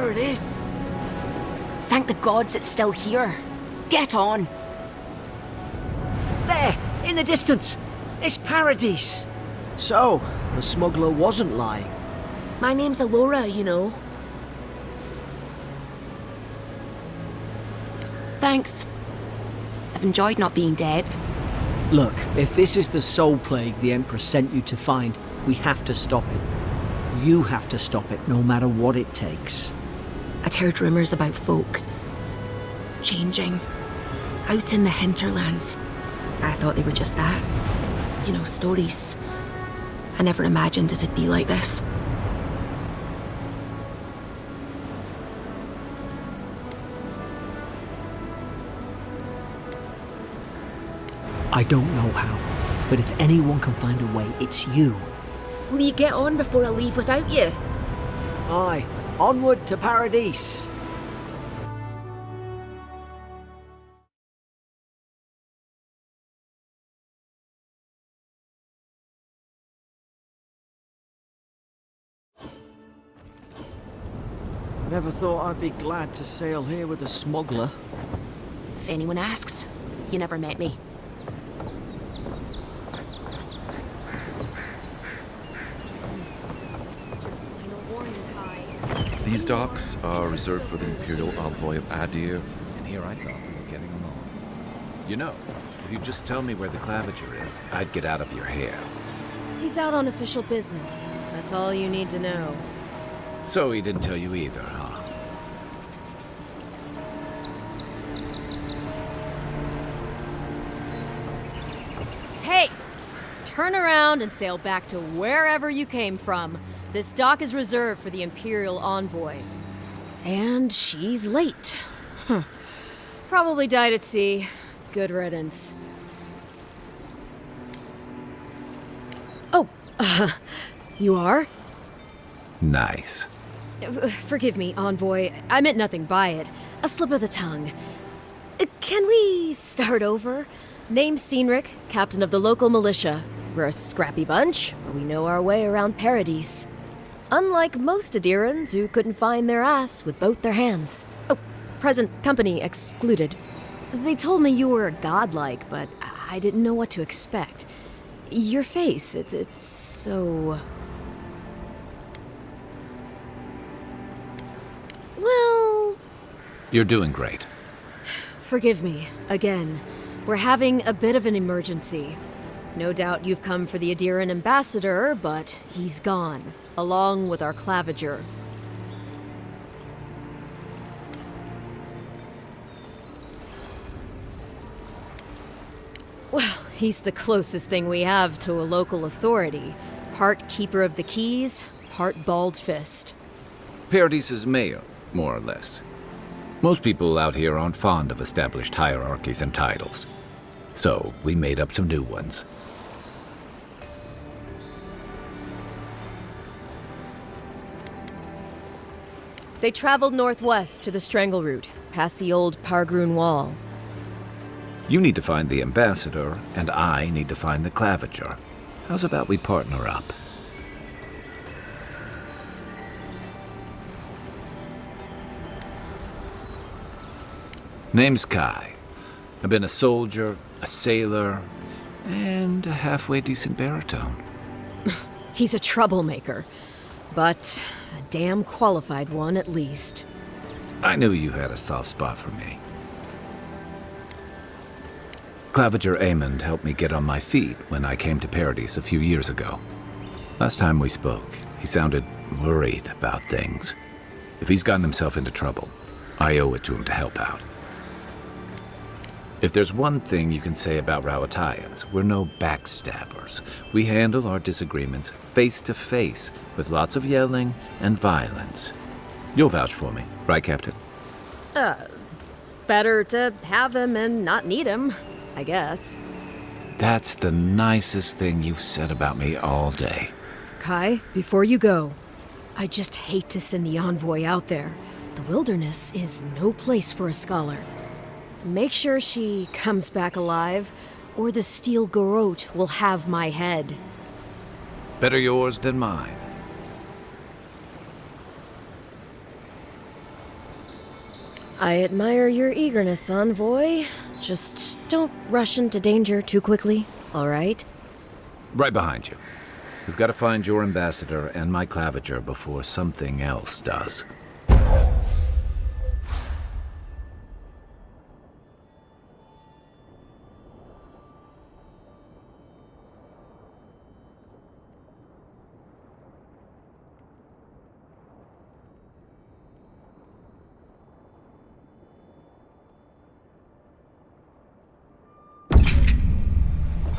There it is. Thank the gods it's still here. Get on. There, in the distance. It's Paradise. So, the smuggler wasn't lying. My name's Eora, you know. Thanks. I've enjoyed not being dead. Look, if this is the soul plague the Empress sent you to find, we have to stop it. You have to stop it, no matter what it takes. I'd heard rumours about folk changing out in the hinterlands. I thought they were just that. You know, stories. I never imagined it'd be like this. I don't know how, but if anyone can find a way, it's you. Will you get on before I leave without you? Aye, onward to Paradise. Never thought I'd be glad to sail here with a smuggler. If anyone asks, you never met me. These docks are reserved for the Imperial Envoy of Adir. And here I thought we were getting along. You know, if you'd just tell me where the claviger is, I'd get out of your hair. He's out on official business. That's all you need to know. So he didn't tell you either, huh? Hey! Turn around and sail back to wherever you came from. This dock is reserved for the Imperial Envoy. And she's late. Probably died at sea. Good riddance. Oh, you are? Nice. Forgive me, Envoy. I meant nothing by it. A slip of the tongue. Can we start over? Name's Cynric, captain of the local militia. We're a scrappy bunch, but we know our way around Paradise. Unlike most Adirans who couldn't find their ass with both their hands. Oh, present company excluded. They told me you were godlike, but I didn't know what to expect. Your face, it's so... Well... You're doing great. Forgive me, again. We're having a bit of an emergency. No doubt you've come for the Adiran ambassador, but he's gone, along with our claviger. Well, he's the closest thing we have to a local authority. Part keeper of the keys, part bald fist. Paradise's mayor, more or less. Most people out here aren't fond of established hierarchies and titles. So, we made up some new ones. They traveled northwest to the Strangle Route, past the old Pargroon Wall. You need to find the ambassador, and I need to find the claviger. How's about we partner up? Name's Kai. I've been a soldier, a sailor, and a halfway decent baritone. He's a troublemaker, but a damn qualified one at least. I knew you had a soft spot for me. Claviger Aemond helped me get on my feet when I came to Paradise a few years ago. Last time we spoke, he sounded worried about things. If he's gotten himself into trouble, I owe it to him to help out. If there's one thing you can say about Rowatayans, we're no backstabbers. We handle our disagreements face to face, with lots of yelling and violence. You'll vouch for me, right, Captain? Better to have him and not need him, I guess. That's the nicest thing you've said about me all day. Kai, before you go, I just hate to send the envoy out there. The wilderness is no place for a scholar. Make sure she comes back alive, or the steel garrote will have my head. Better yours than mine. I admire your eagerness, Envoy. Just don't rush into danger too quickly, all right? Right behind you. We've got to find your ambassador and my claviger before something else does.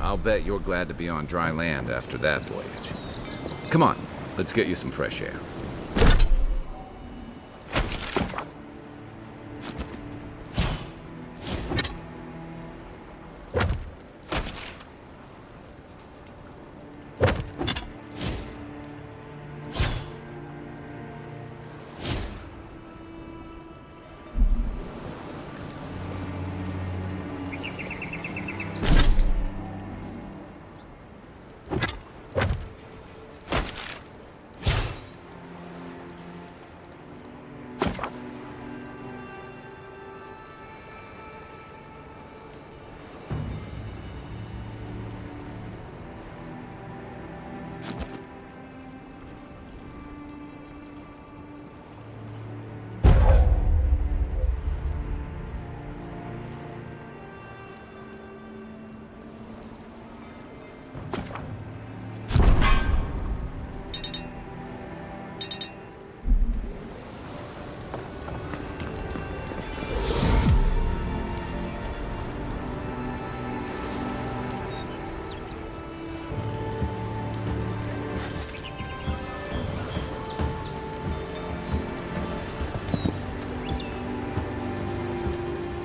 I'll bet you're glad to be on dry land after that voyage. Come on, let's get you some fresh air.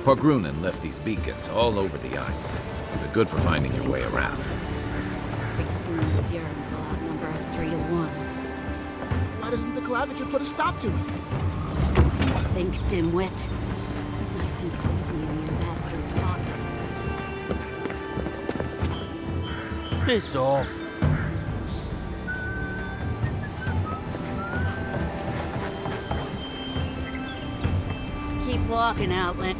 Horgrunen left these beacons all over the island. They're good for finding your way around. Pretty soon the Durans will outnumber us 3-1. Why doesn't the claviger put a stop to it? Think, dimwit. He's nice and cozy in the ambassador's pocket. Piss off. Keep walking, Outland.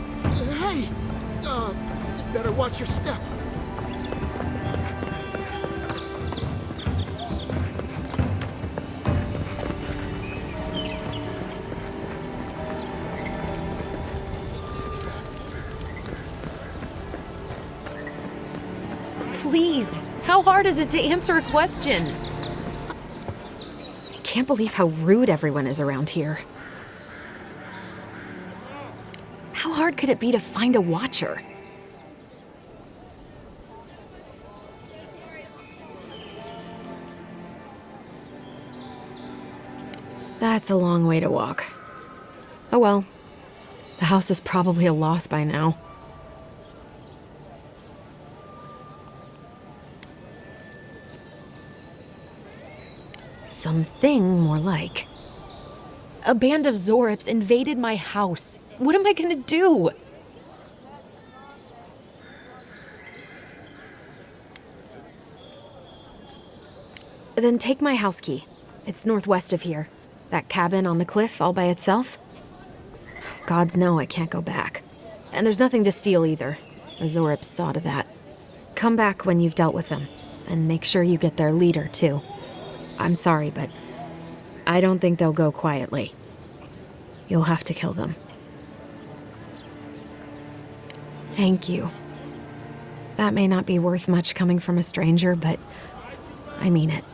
Hey! You better watch your step. Please, how hard is it to answer a question? I can't believe how rude everyone is around here. How hard could it be to find a watcher? That's a long way to walk. Oh well. The house is probably a loss by now. Something more like. A band of Zorips invaded my house. What am I gonna do? Then take my house key. It's northwest of here. That cabin on the cliff all by itself. Gods know I can't go back. And there's nothing to steal either. The Zorips saw to that. Come back when you've dealt with them. And make sure you get their leader, too. I'm sorry, but I don't think they'll go quietly. You'll have to kill them. Thank you. That may not be worth much coming from a stranger, but I mean it.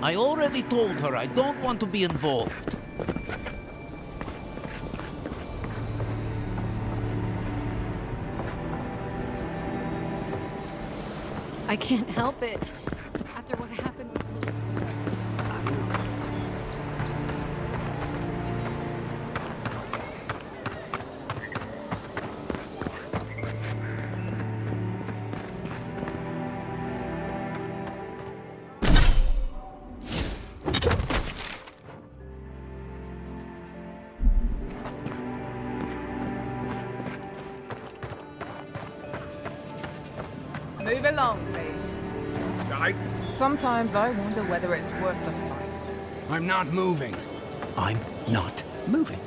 I already told her I don't want to be involved. I can't help it. After what happened with Move along, please. Sometimes I wonder whether it's worth the fight. I'm not moving. I'm not moving.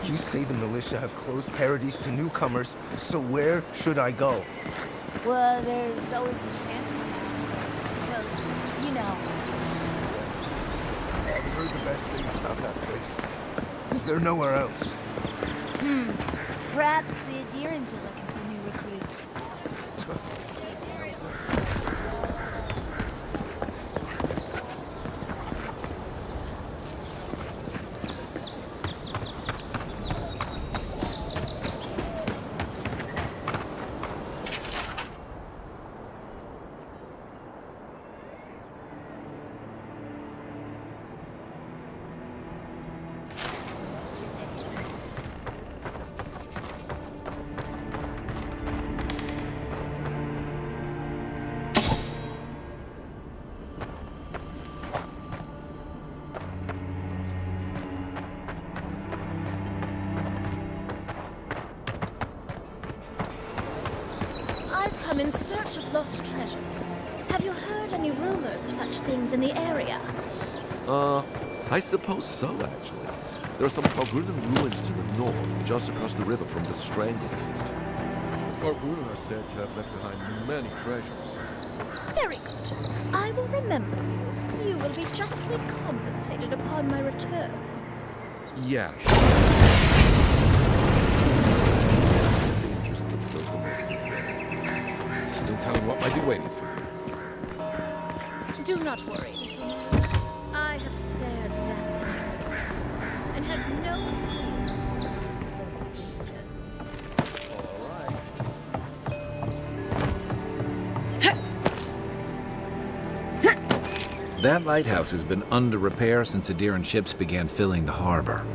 You say the militia have closed Paradise to newcomers, so where should I go? Well, there's always the shantytown. Well, you know. I've heard the best things about that place. Is there nowhere else? Perhaps the Adherents are looking for new recruits. I'm in search of lost treasures. Have you heard any rumors of such things in the area? I suppose so, actually. There are some Falgrunan ruins to the north, just across the river from the Stranglehold. Falgrunan are said to have left behind many treasures. Very good. I will remember you. You will be justly compensated upon my return. Yeah, don't tell him what might be waiting for you. Do not worry, little man. I have stared death and have no fear. That lighthouse has been under repair since Adherent ships began filling the harbor.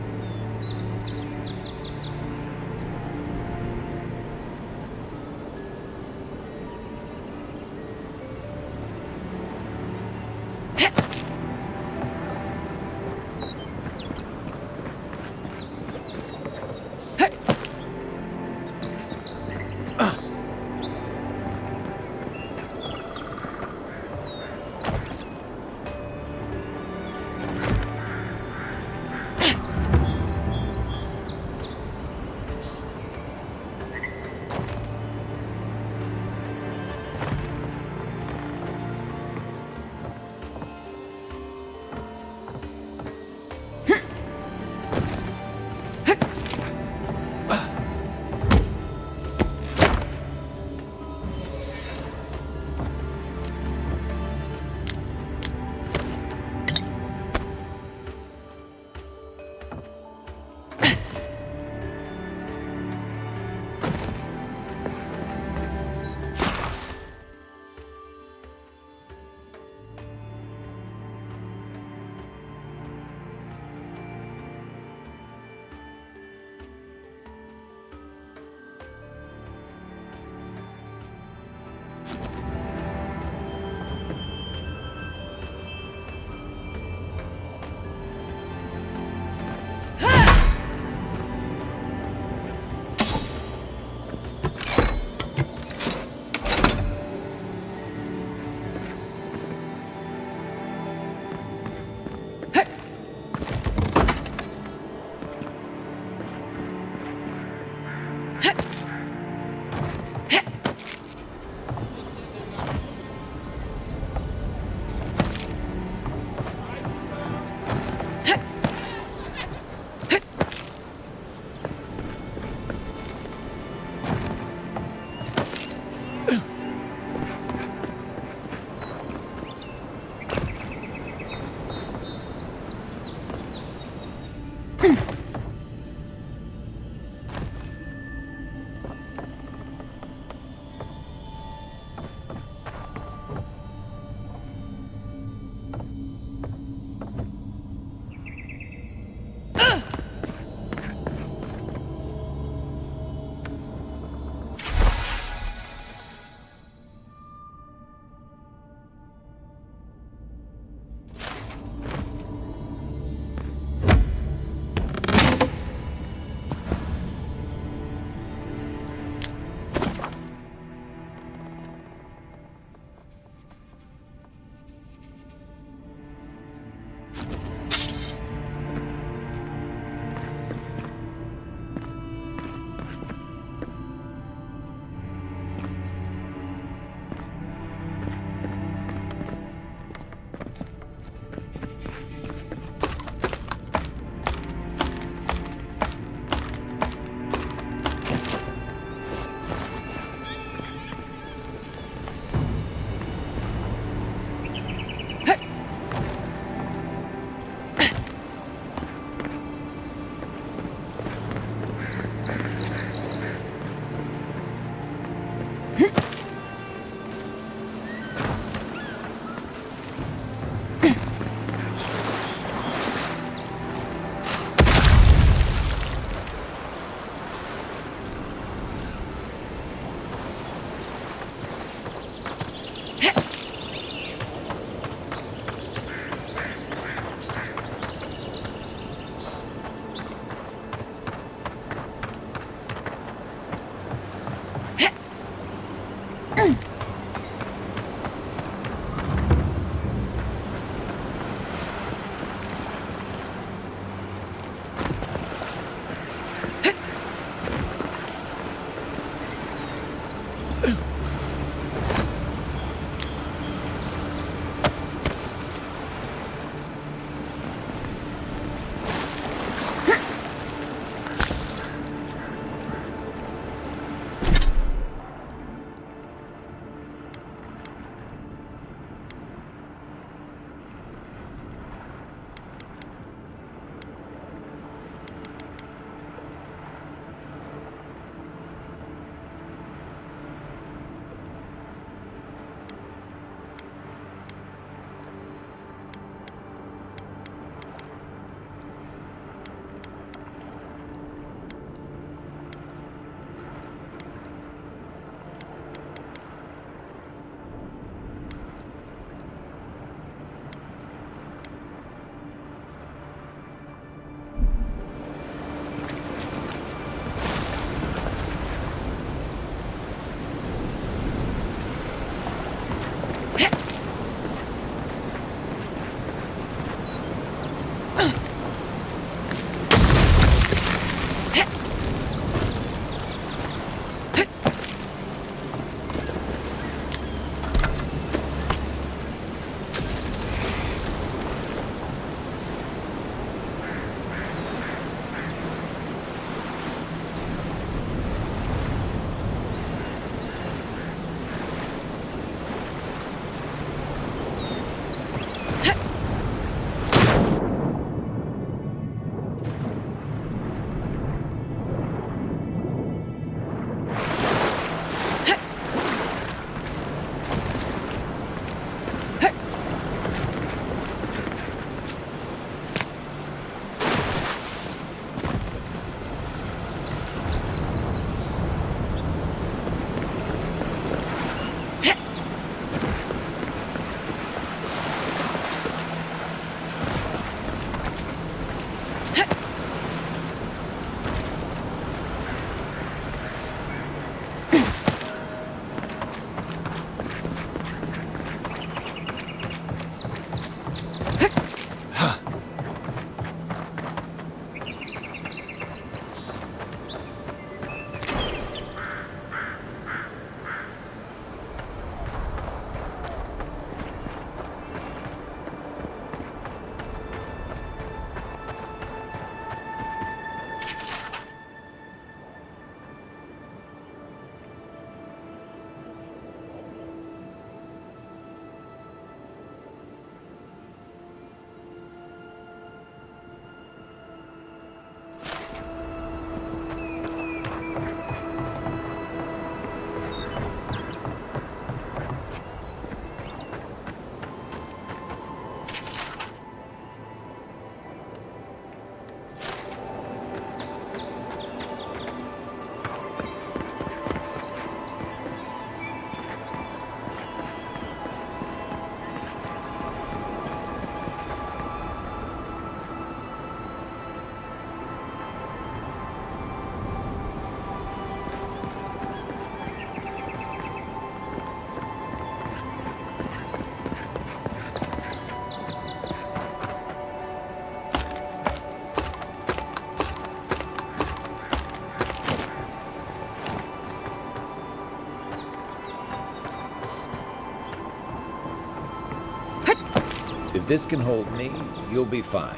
If this can hold me, you'll be fine.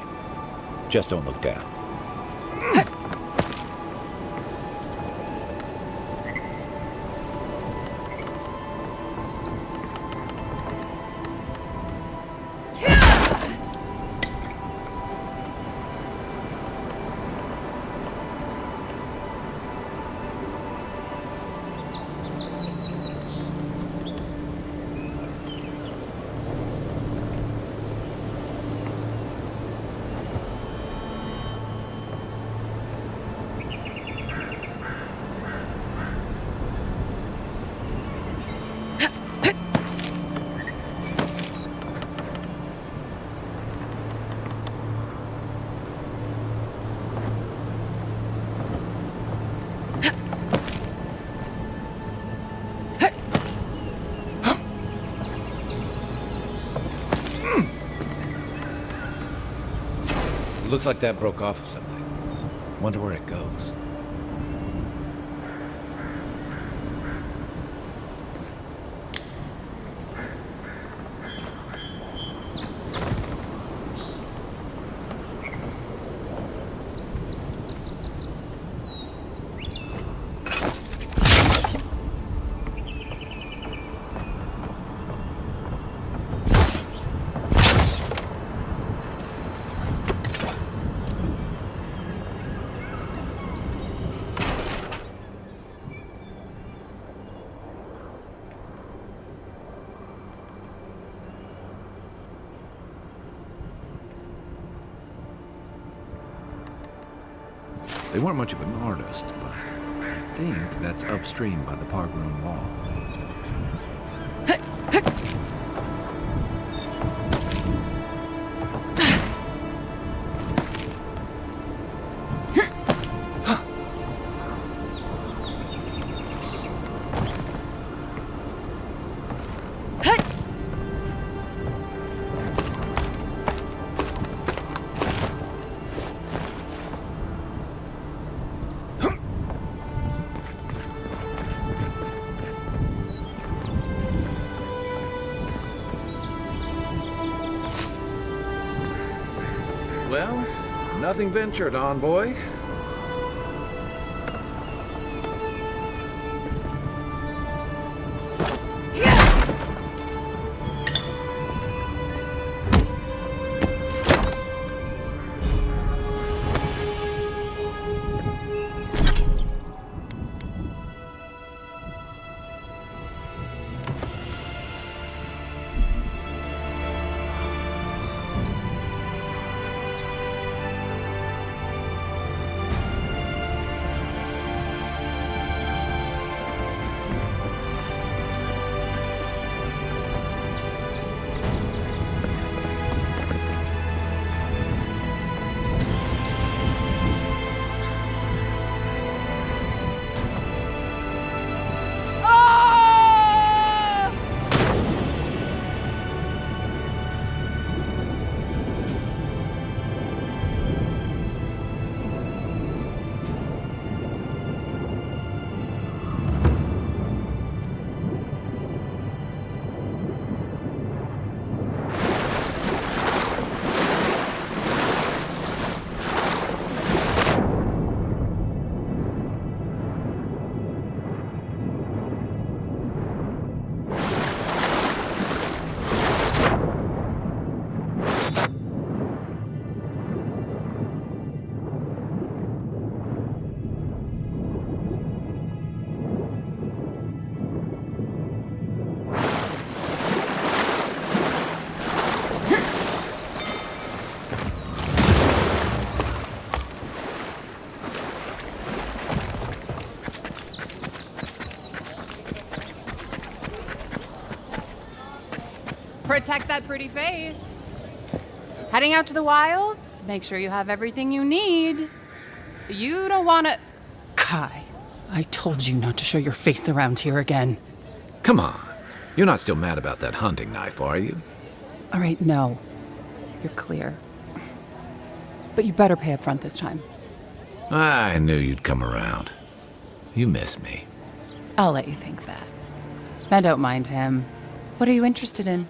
Just don't look down. Looks like that broke off of something. Wonder where it goes. They weren't much of an artist, but I think that's upstream by the Pargroom Wall. Well, nothing ventured, envoy. Protect that pretty face. Heading out to the wilds, make sure you have everything you need. You don't want to... Kai, I told you not to show your face around here again. Come on. You're not still mad about that hunting knife, are you? All right, no. You're clear. But you better pay up front this time. I knew you'd come around. You miss me. I'll let you think that. Now don't mind him. What are you interested in?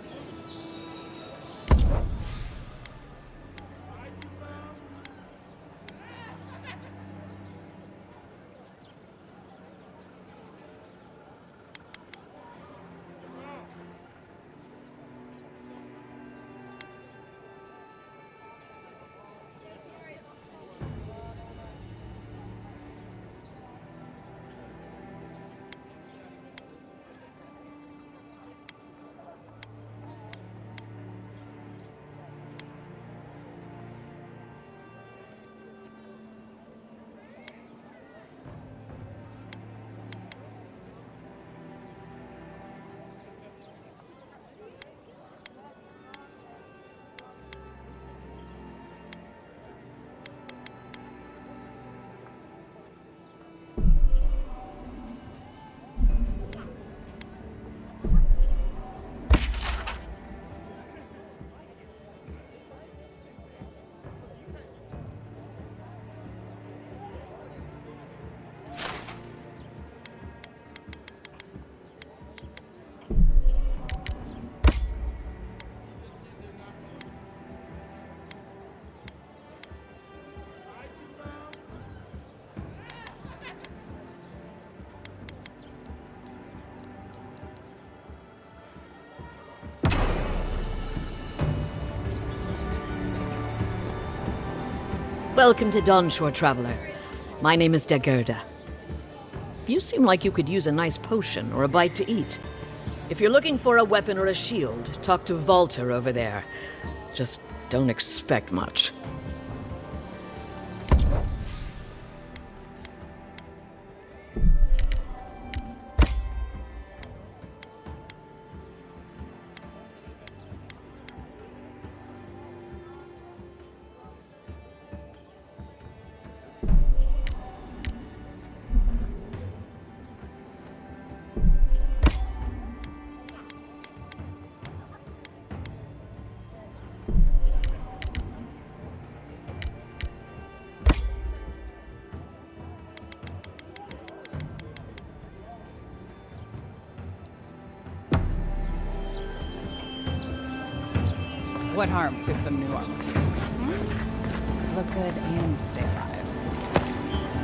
Welcome to Dawnshore, Traveler. My name is Dagerda. You seem like you could use a nice potion or a bite to eat. If you're looking for a weapon or a shield, talk to Walter over there. Just don't expect much. What harm could some new armor do? look good and stay alive.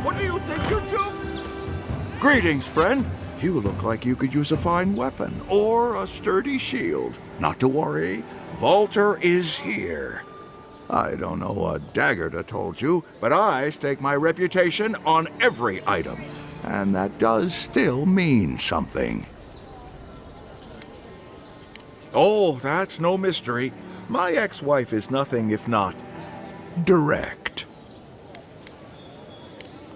What do you think you're doing? Greetings, friend. You look like you could use a fine weapon or a sturdy shield. Not to worry, Walter is here. I don't know what Daggerda told you, but I stake my reputation on every item, and that does still mean something. Oh, that's no mystery. My ex-wife is nothing if not direct.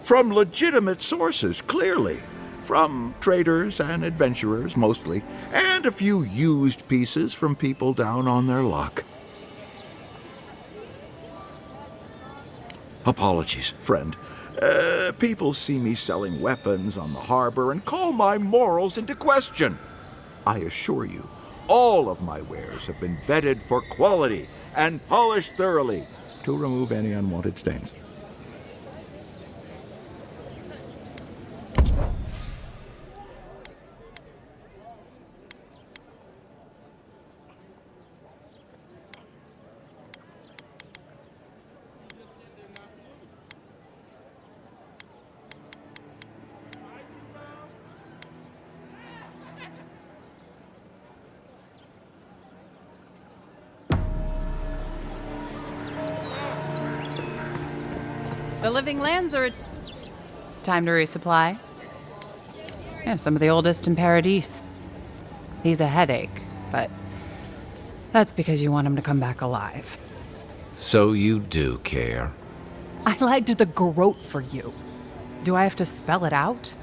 From legitimate sources, clearly. From traders and adventurers, mostly, and a few used pieces from people down on their luck. Apologies, friend. People see me selling weapons on the harbor and call my morals into question. I assure you, all of my wares have been vetted for quality and polished thoroughly to remove any unwanted stains. The living lands are... Time to resupply. Yeah, some of the oldest in Paradise. He's a headache, but that's because you want him to come back alive. So you do care. I lied to the garrote for you. Do I have to spell it out?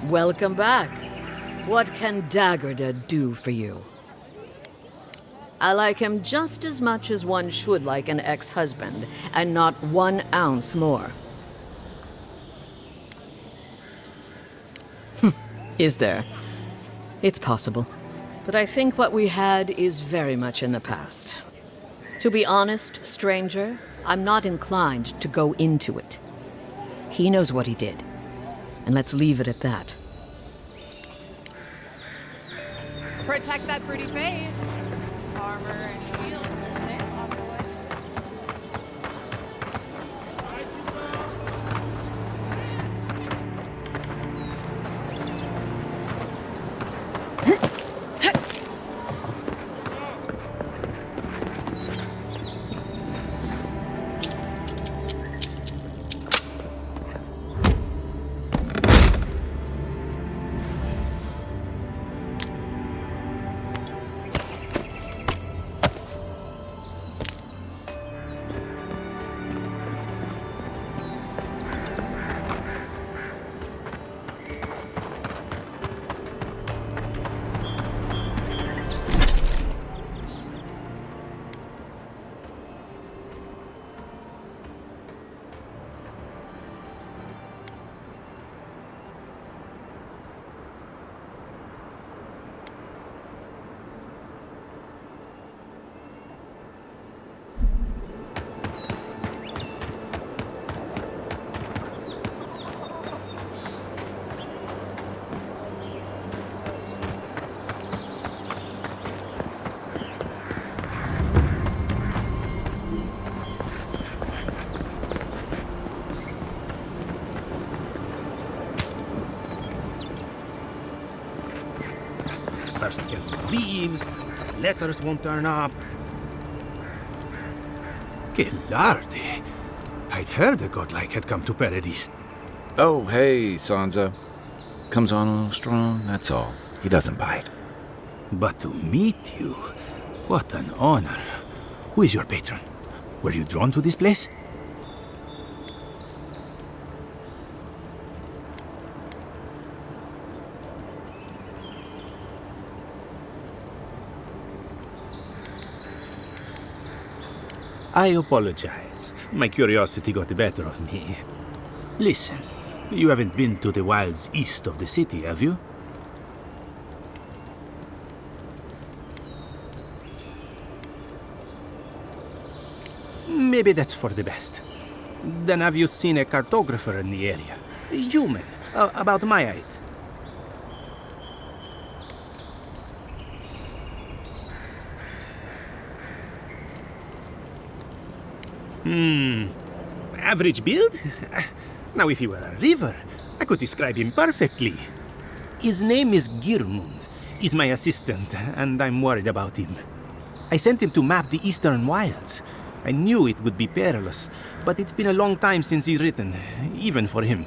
Welcome back. What can Daggerda do for you? I like him just as much as one should like an ex-husband, and not 1 ounce more. Is there? It's possible. But I think what we had is very much in the past. To be honest, stranger, I'm not inclined to go into it. He knows what he did, and let's leave it at that. Protect that pretty face. Armor and shields will stay on the way. First get the leaves, his letters won't turn up. Que larde! I'd heard a godlike had come to Paradise. Oh, hey, Sansa. Comes on a little strong, that's all. He doesn't bite. But to meet you, what an honor. Who is your patron? Were you drawn to this place? I apologize. My curiosity got the better of me. Listen, you haven't been to the wilds east of the city, have you? Maybe that's for the best. Then have you seen a cartographer in the area? A human, about my height. Average build? Now, if he were a river, I could describe him perfectly. His name is Girmund. He's my assistant, and I'm worried about him. I sent him to map the Eastern Wilds. I knew it would be perilous, but it's been a long time since he's written, even for him.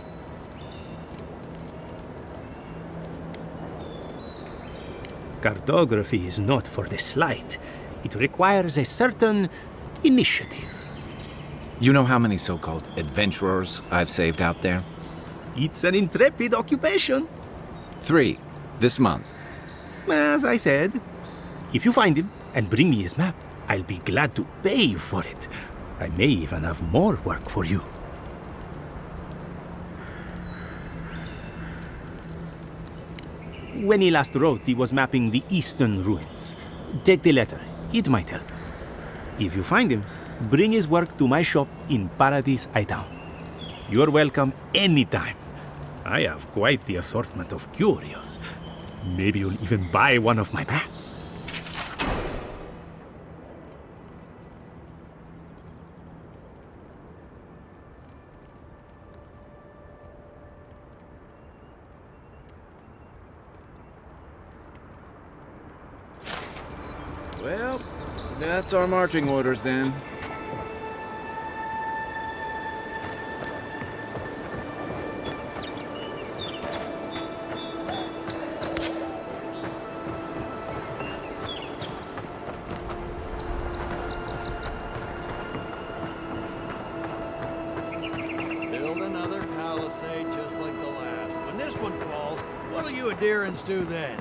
Cartography is not for the slight. It requires a certain initiative. You know how many so-called adventurers I've saved out there? It's an intrepid occupation. 3, this month. As I said, if you find him and bring me his map, I'll be glad to pay you for it. I may even have more work for you. When he last wrote, he was mapping the eastern ruins. Take the letter. It might help. If you find him, bring his work to my shop in Paradise Town. You're welcome anytime. I have quite the assortment of curios. Maybe you'll even buy one of my maps. Well, that's our marching orders then. Build another palisade just like the last. When this one falls, what'll you adherents do then?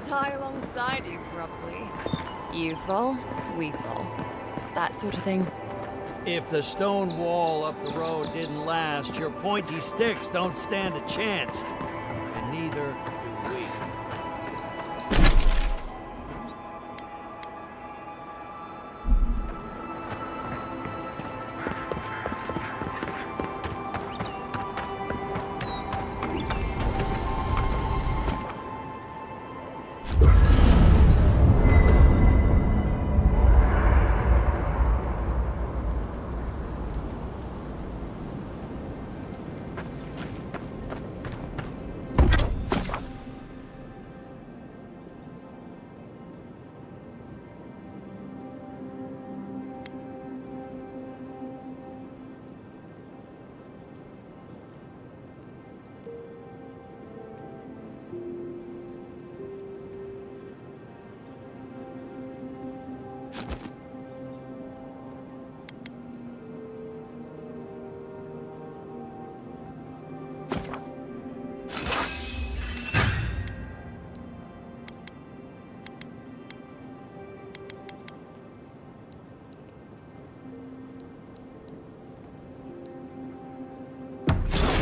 Die alongside you, probably. You fall, we fall. It's that sort of thing. If the stone wall up the road didn't last, your pointy sticks don't stand a chance. And neither do we.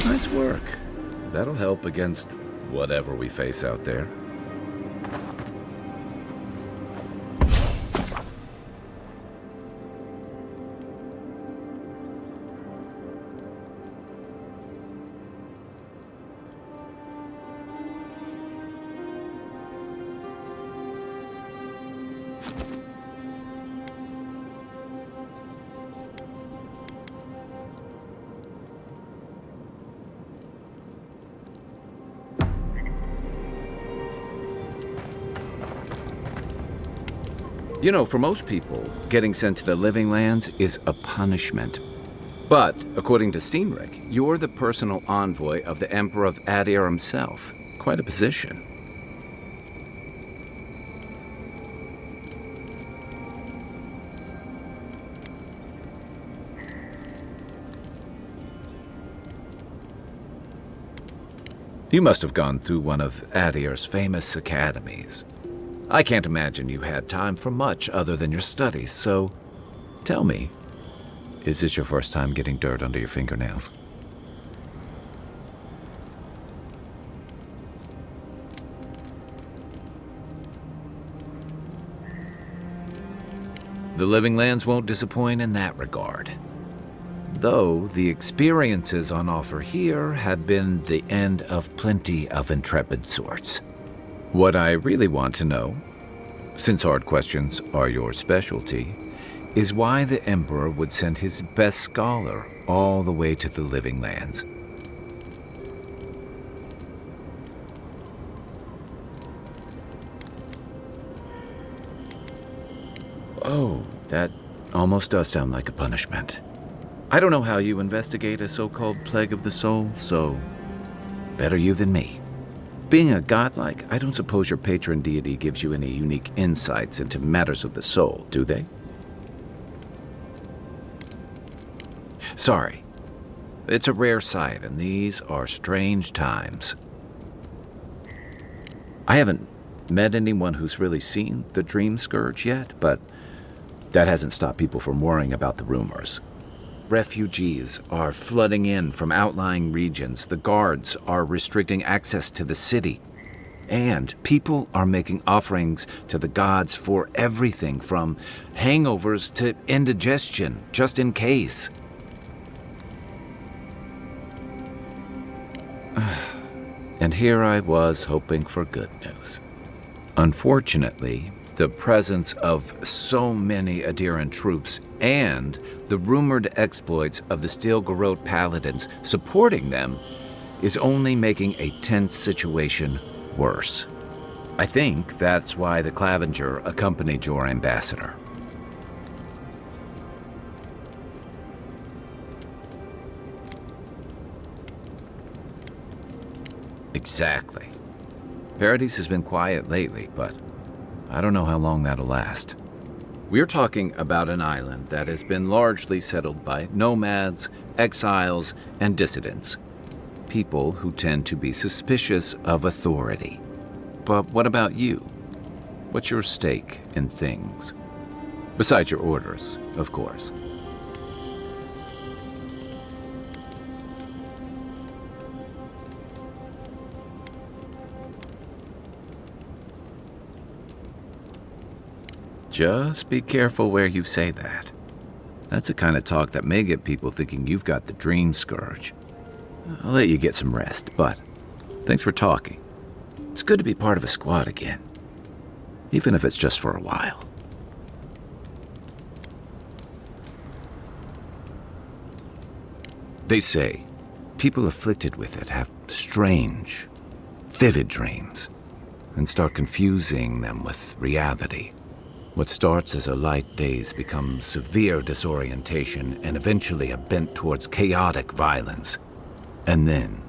Nice work. That'll help against whatever we face out there. You know, for most people, getting sent to the Living Lands is a punishment. But, according to Cynric, you're the personal envoy of the Emperor of Adir himself. Quite a position. You must have gone through one of Adir's famous academies. I can't imagine you had time for much other than your studies, so tell me, is this your first time getting dirt under your fingernails? The Living Lands won't disappoint in that regard. Though the experiences on offer here had been the end of plenty of intrepid sorts. What I really want to know, since hard questions are your specialty, is why the Emperor would send his best scholar all the way to the Living Lands. Oh, that almost does sound like a punishment. I don't know how you investigate a so-called plague of the soul, so better you than me. Being a godlike, I don't suppose your patron deity gives you any unique insights into matters of the soul, do they? Sorry. It's a rare sight, and these are strange times. I haven't met anyone who's really seen the Dream Scourge yet, but that hasn't stopped people from worrying about the rumors. Refugees are flooding in from outlying regions. The guards are restricting access to the city. And people are making offerings to the gods for everything from hangovers to indigestion, just in case. And here I was hoping for good news. Unfortunately, the presence of so many Adiran troops and the rumored exploits of the Steel Garrote paladins supporting them is only making a tense situation worse. I think that's why the Clavenger accompanied your ambassador. Exactly. Paradise has been quiet lately, but I don't know how long that'll last. We're talking about an island that has been largely settled by nomads, exiles, and dissidents. People who tend to be suspicious of authority. But what about you? What's your stake in things? Besides your orders, of course. Just be careful where you say that. That's the kind of talk that may get people thinking you've got the Dream Scourge. I'll let you get some rest, but thanks for talking. It's good to be part of a squad again, even if it's just for a while. They say people afflicted with it have strange, vivid dreams and start confusing them with reality. What starts as a light daze becomes severe disorientation and eventually a bent towards chaotic violence. And then,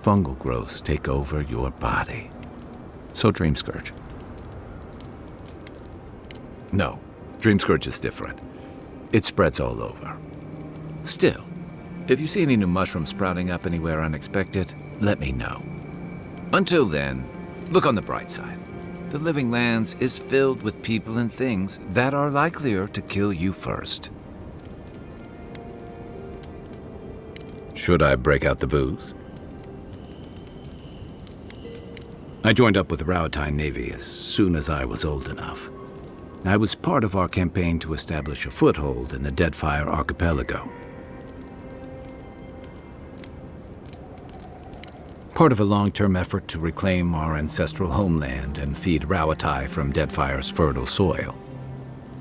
fungal growths take over your body. So Dream Scourge. No, Dream Scourge is different. It spreads all over. Still, if you see any new mushrooms sprouting up anywhere unexpected, let me know. Until then, look on the bright side. The Living Lands is filled with people and things that are likelier to kill you first. Should I break out the booze? I joined up with the Rauatine Navy as soon as I was old enough. I was part of our campaign to establish a foothold in the Deadfire Archipelago. Part of a long-term effort to reclaim our ancestral homeland and feed Rauatai from Deadfire's fertile soil.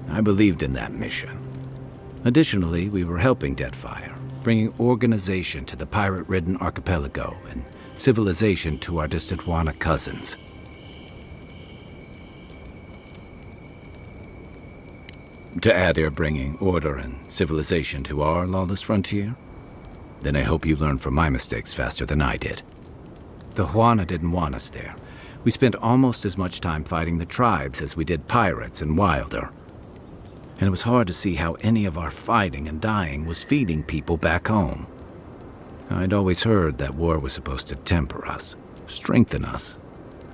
I believed in that mission. Additionally, we were helping Deadfire, bringing organization to the pirate-ridden archipelago and civilization to our distant Wana cousins. To add, they're bringing order and civilization to our lawless frontier? Then I hope you learn from my mistakes faster than I did. The Huana didn't want us there. We spent almost as much time fighting the tribes as we did pirates and Wilder. And it was hard to see how any of our fighting and dying was feeding people back home. I'd always heard that war was supposed to temper us, strengthen us,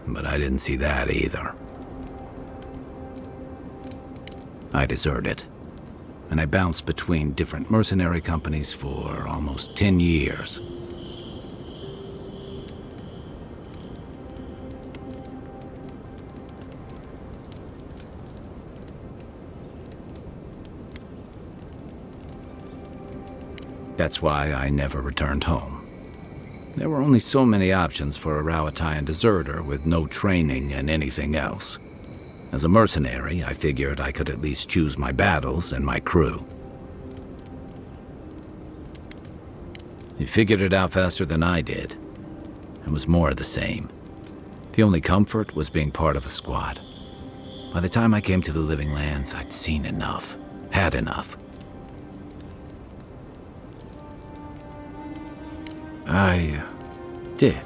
but I didn't see that either. I deserted, and I bounced between different mercenary companies for almost 10 years. That's why I never returned home. There were only so many options for a Rauataian deserter with no training and anything else. As a mercenary, I figured I could at least choose my battles and my crew. He figured it out faster than I did. It was more of the same. The only comfort was being part of a squad. By the time I came to the Living Lands, I'd seen enough. Had enough. I did.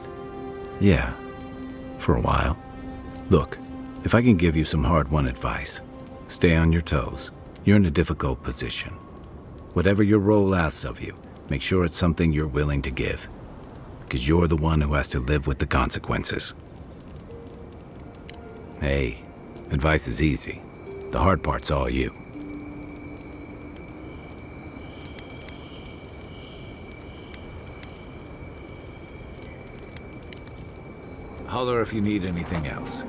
Yeah. For a while. Look, if I can give you some hard-won advice, stay on your toes. You're in a difficult position. Whatever your role asks of you, make sure it's something you're willing to give. Because you're the one who has to live with the consequences. Hey, advice is easy. The hard part's all you. Holler if you need anything else.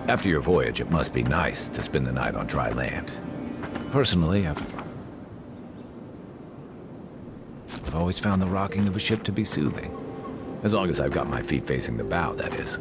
After your voyage, it must be nice to spend the night on dry land. Personally, I've always found the rocking of a ship to be soothing. As long as I've got my feet facing the bow, that is.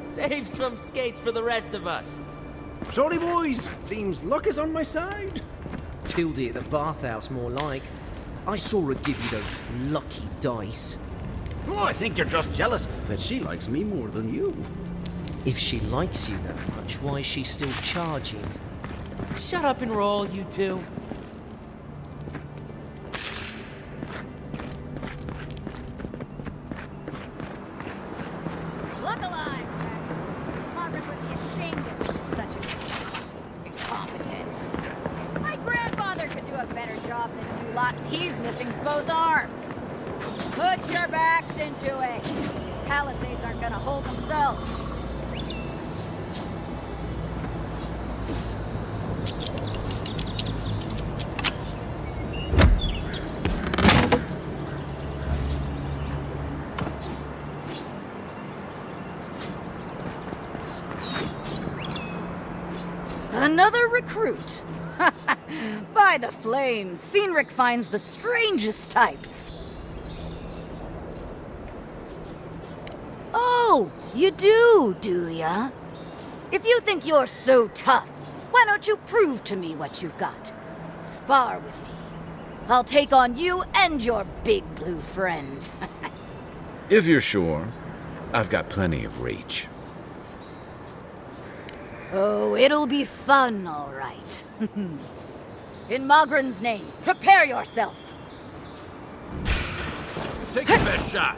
Save some skates for the rest of us. Sorry, boys. Seems luck is on my side. Tildy at the bathhouse, more like. I saw her give you those lucky dice. Oh, I think you're just jealous that she likes me more than you. If she likes you that much, why is she still charging? Shut up and roll, you two. Look alive, Margaret would be ashamed of me, such incompetence. My grandfather could do a better job than you lot, and he's missing both arms. Put your backs into it. These palisades aren't gonna hold themselves. Another recruit. By the flames, Cynric finds the strangest types. Oh, you do ya? If you think you're so tough, why don't you prove to me what you've got? Spar with me. I'll take on you and your big blue friend. If you're sure, I've got plenty of reach. Oh, it'll be fun, all right. In Mogren's name, prepare yourself. Take your best shot.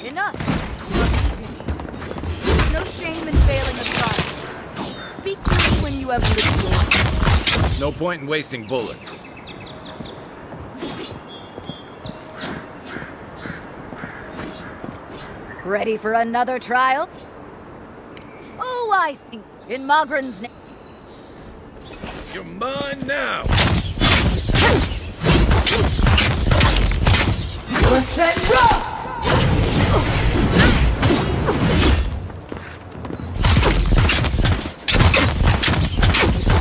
Enough. No shame in failing a try. Speak to me when you have little. No point in wasting bullets. Ready for another trial? Oh, I think in Mogren's name. You're mine now! Let's head roll!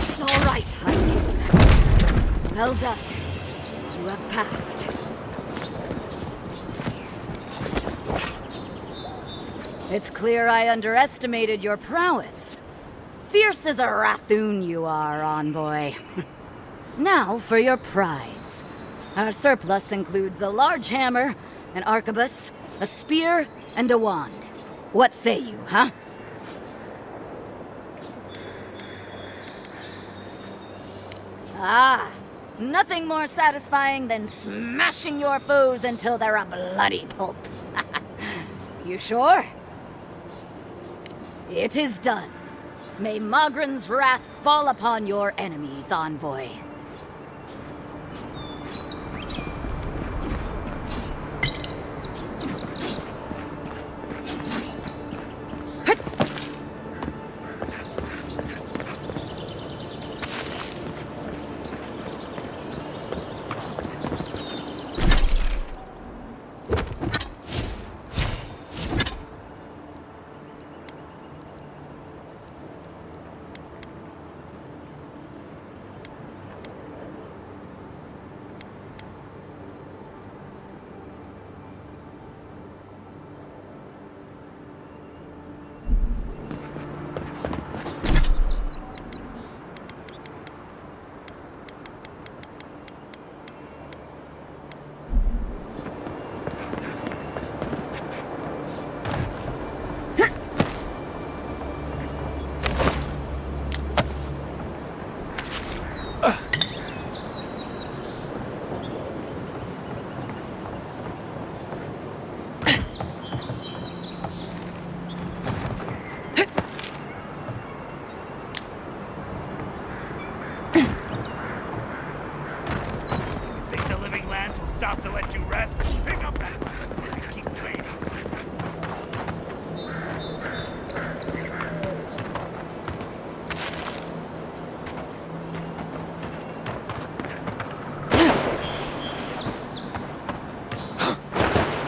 It's all right, I killed. Well done. You have passed. It's clear I underestimated your prowess. Fierce as a Rathoon you are, envoy. Now for your prize. Our surplus includes a large hammer, an arquebus, a spear, and a wand. What say you, huh? Ah, nothing more satisfying than smashing your foes until they're a bloody pulp. You sure? It is done. May Mogren's wrath fall upon your enemies, envoy.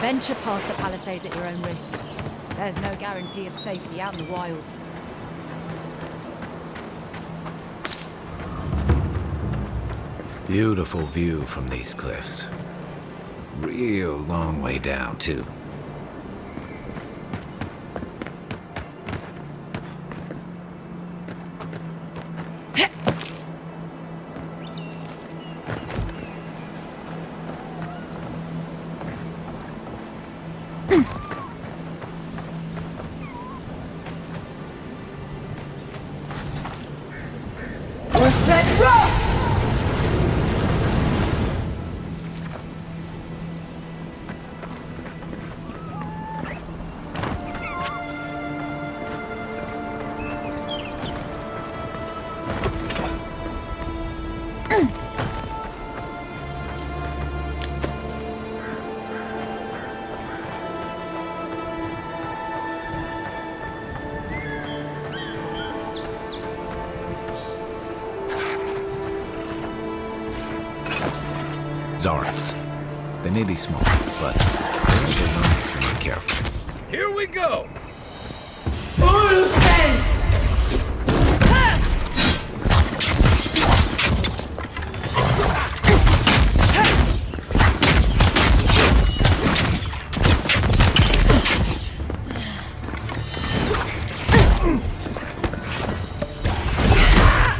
Venture past the palisades at your own risk. There's no guarantee of safety out in the wilds. Beautiful view from these cliffs. Real long way down, too. Zards. They may be small, but they're not if you're not careful. Here we go!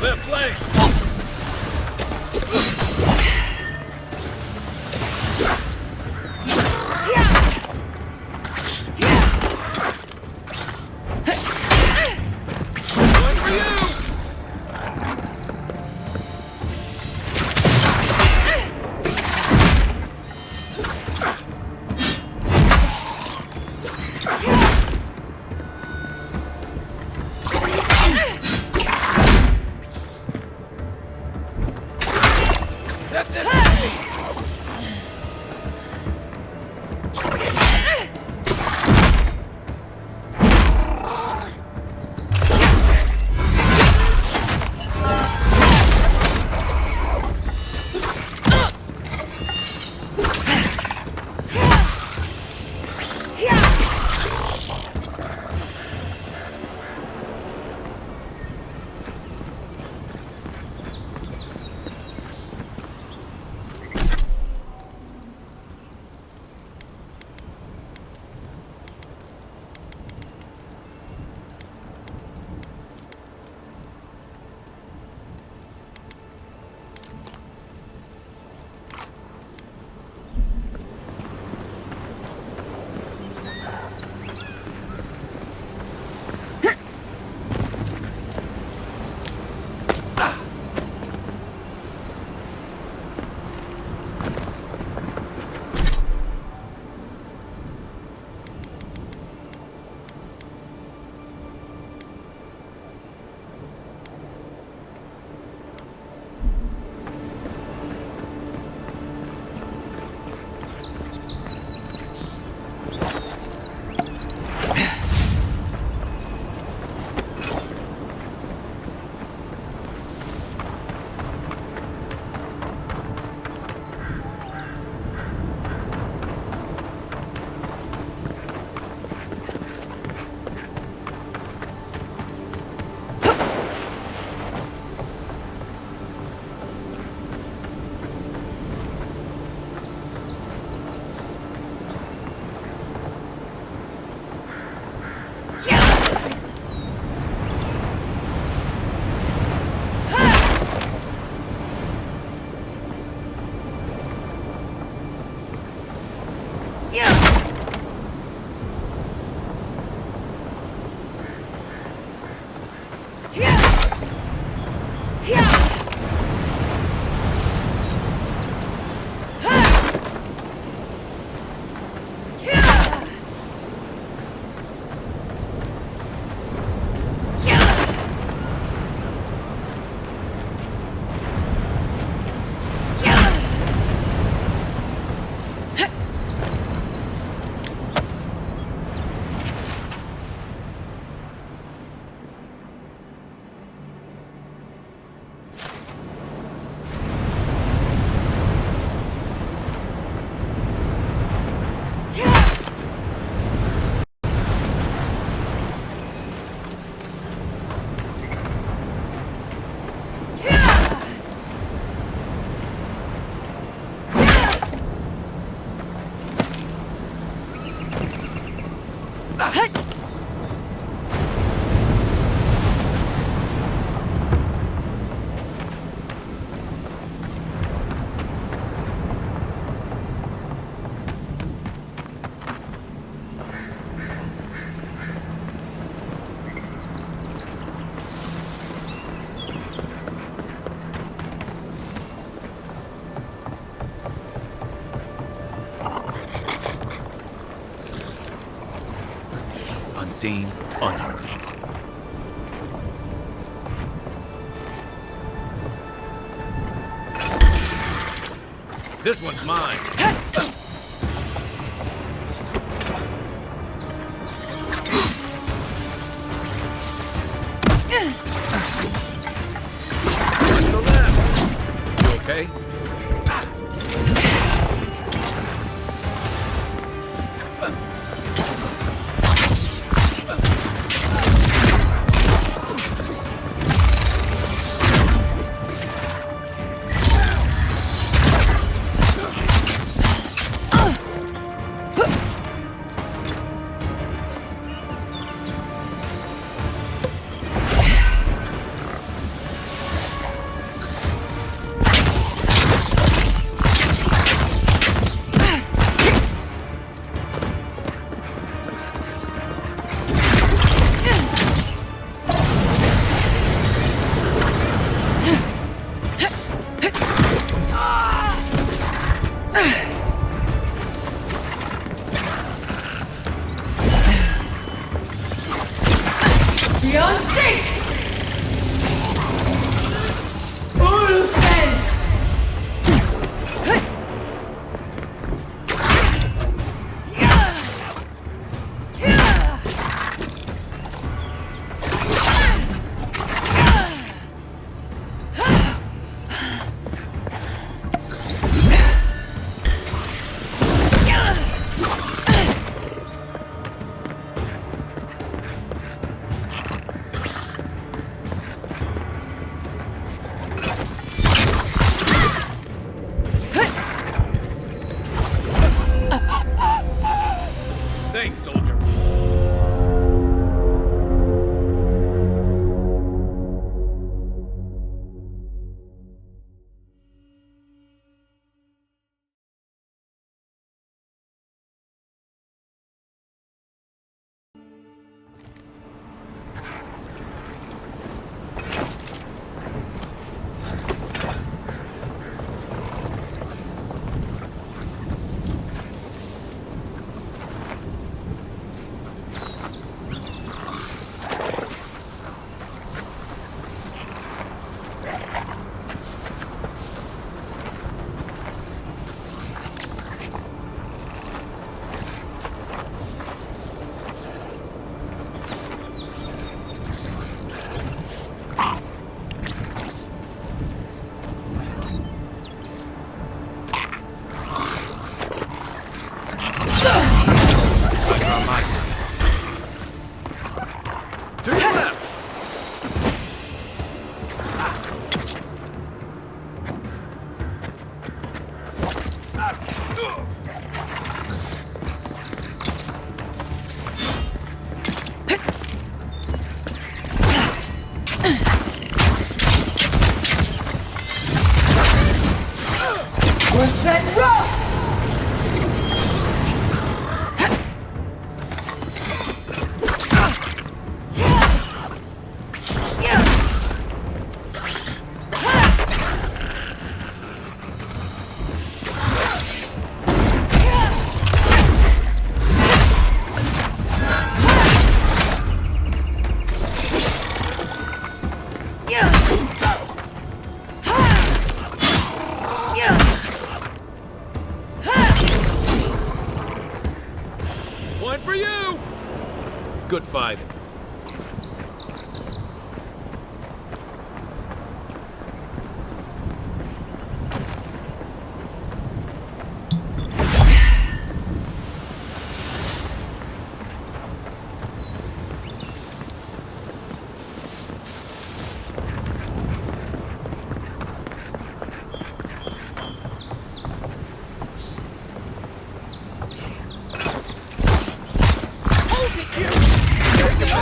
Left flank! Unseen, unheard. This one's mine. You okay? Beyond sync! Ulfen! Thanks, soldier. To your left! We're set rough! One for you! Good fight. Hold it, you!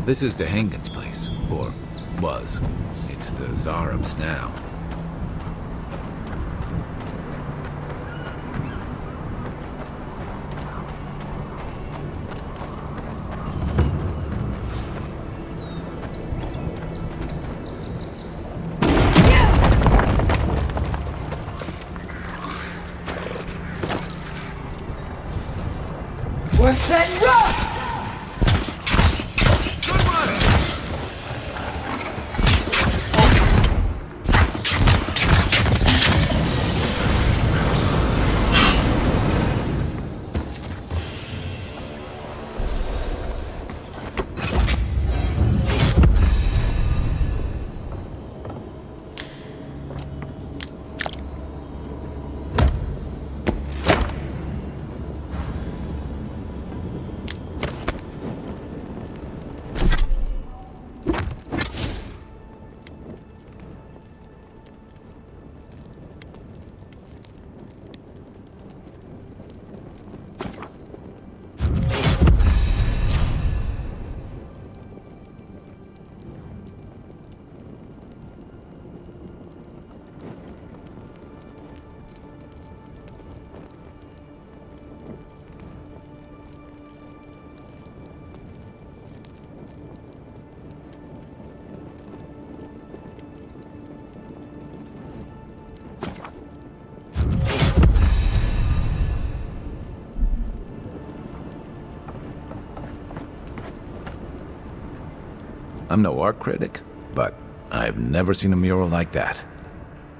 This is DeHangen's place, or was. It's the Zarab's now. We're setting rough! I'm no art critic, but I've never seen a mural like that.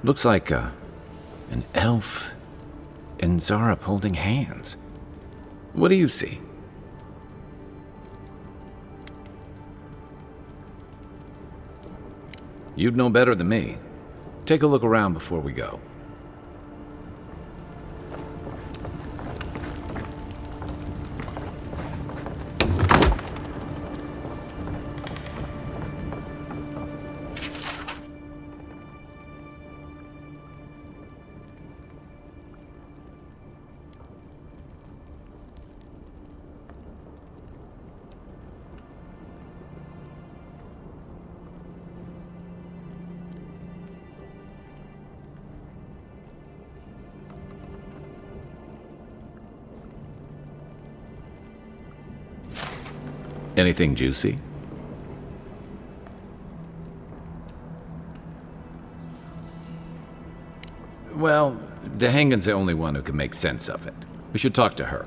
Looks like an elf and Zarab holding hands. What do you see? You'd know better than me. Take a look around before we go. Anything juicy? Well, DeHangen's the only one who can make sense of it. We should talk to her.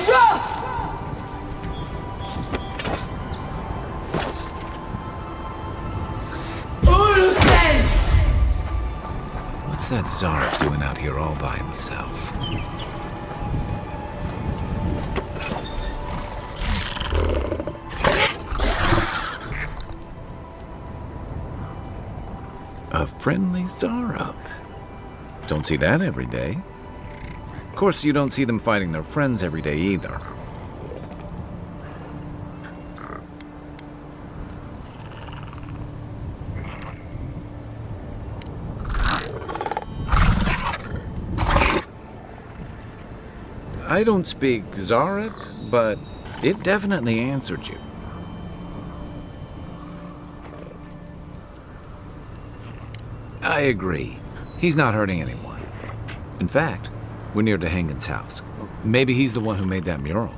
rough! What's that Zara doing out here all by himself? A friendly Zara. Don't see that every day. Of course, you don't see them fighting their friends every day either. I don't speak Zara, but it definitely answered you. I agree. He's not hurting anyone. In fact, we're near DeHangen's house. Maybe he's the one who made that mural.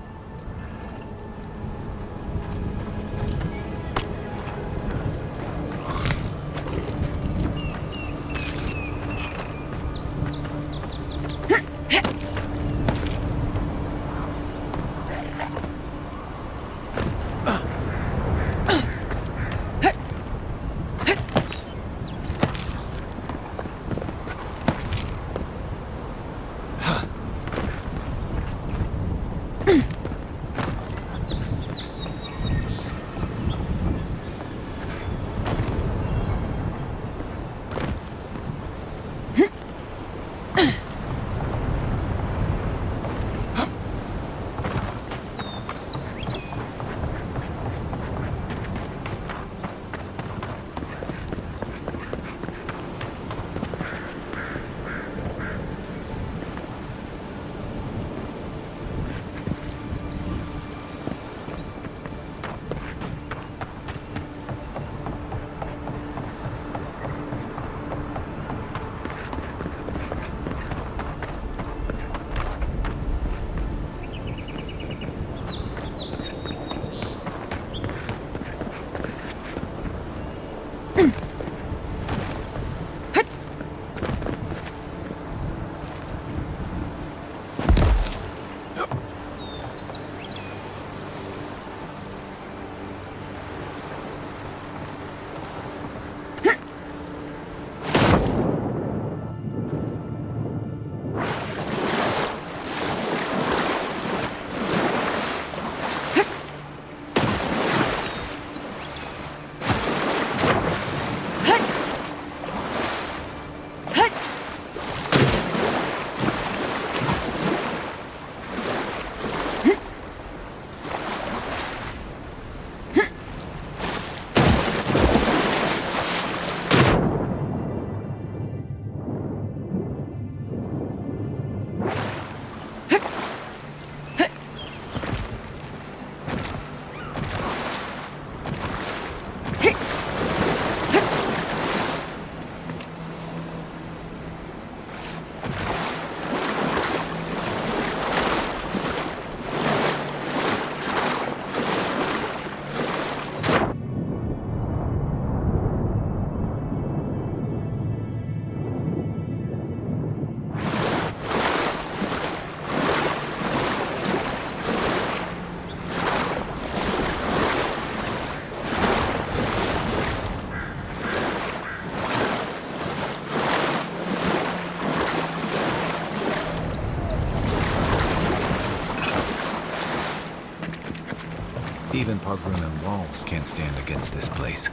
Even Pargrunan walls can't stand against this place.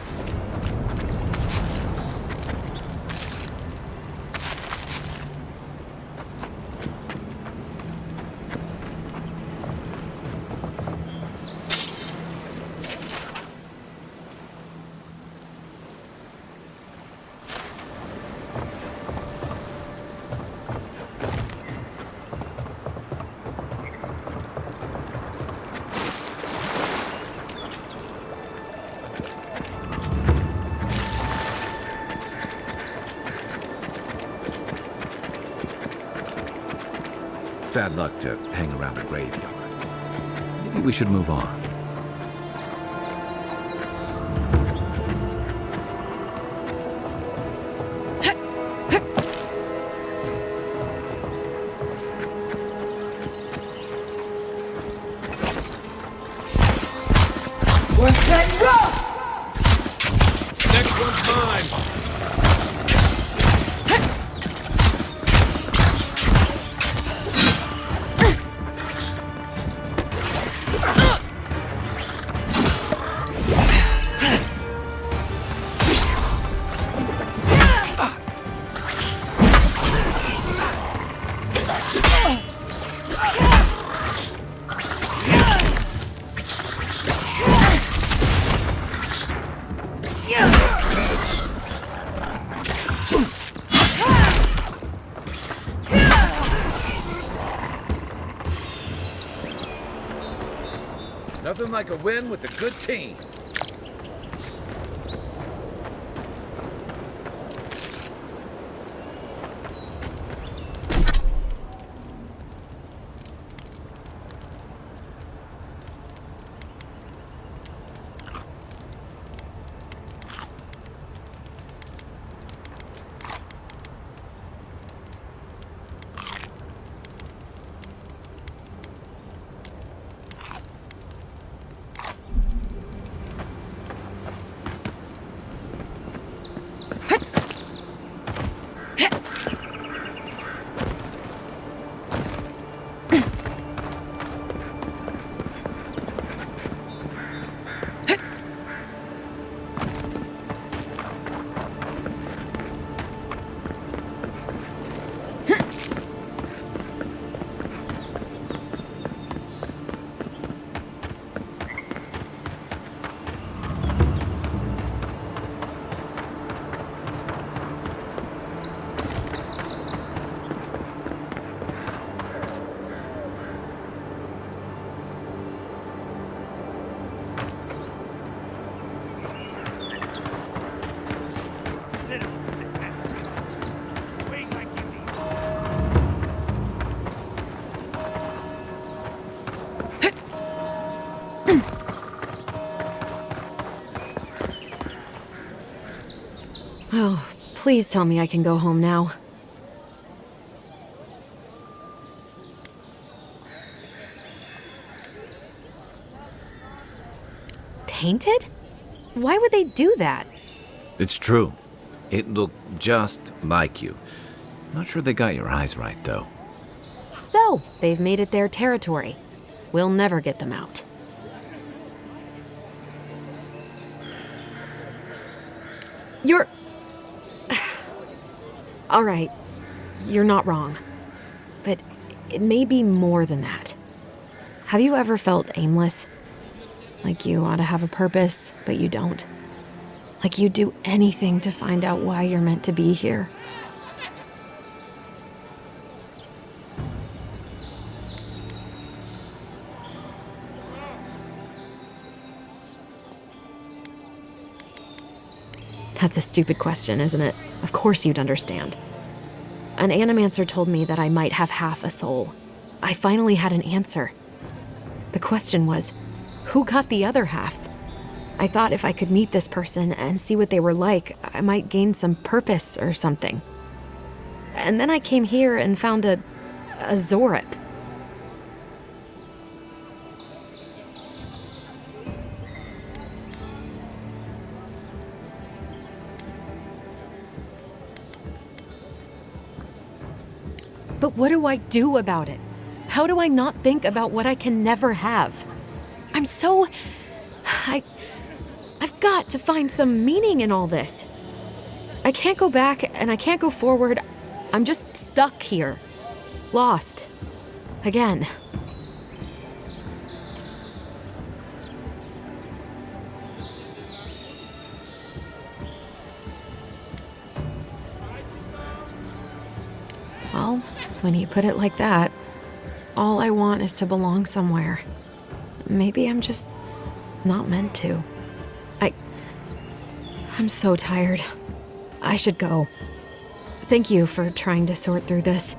Bad luck to hang around a graveyard. Maybe we should move on. Worse than rough! Next one's mine! Nothing like a win with a good team. Oh, please tell me I can go home now. Tainted? Why would they do that? It's true. It looked just like you. Not sure they got your eyes right, though. So, they've made it their territory. We'll never get them out. You're... All right, you're not wrong. But it may be more than that. Have you ever felt aimless? Like you ought to have a purpose, but you don't? Like you'd do anything to find out why you're meant to be here? That's a stupid question, isn't it? Of course you'd understand. An animancer told me that I might have half a soul. I finally had an answer. The question was, who got the other half? I thought if I could meet this person and see what they were like, I might gain some purpose or something. And then I came here and found a Zorip. But what do I do about it? How do I not think about what I can never have? I'm so... I've got to find some meaning in all this. I can't go back and I can't go forward. I'm just stuck here. Lost. Again. Well, when you put it like that, all I want is to belong somewhere. Maybe I'm just not meant to. I'm so tired. I should go. Thank you for trying to sort through this.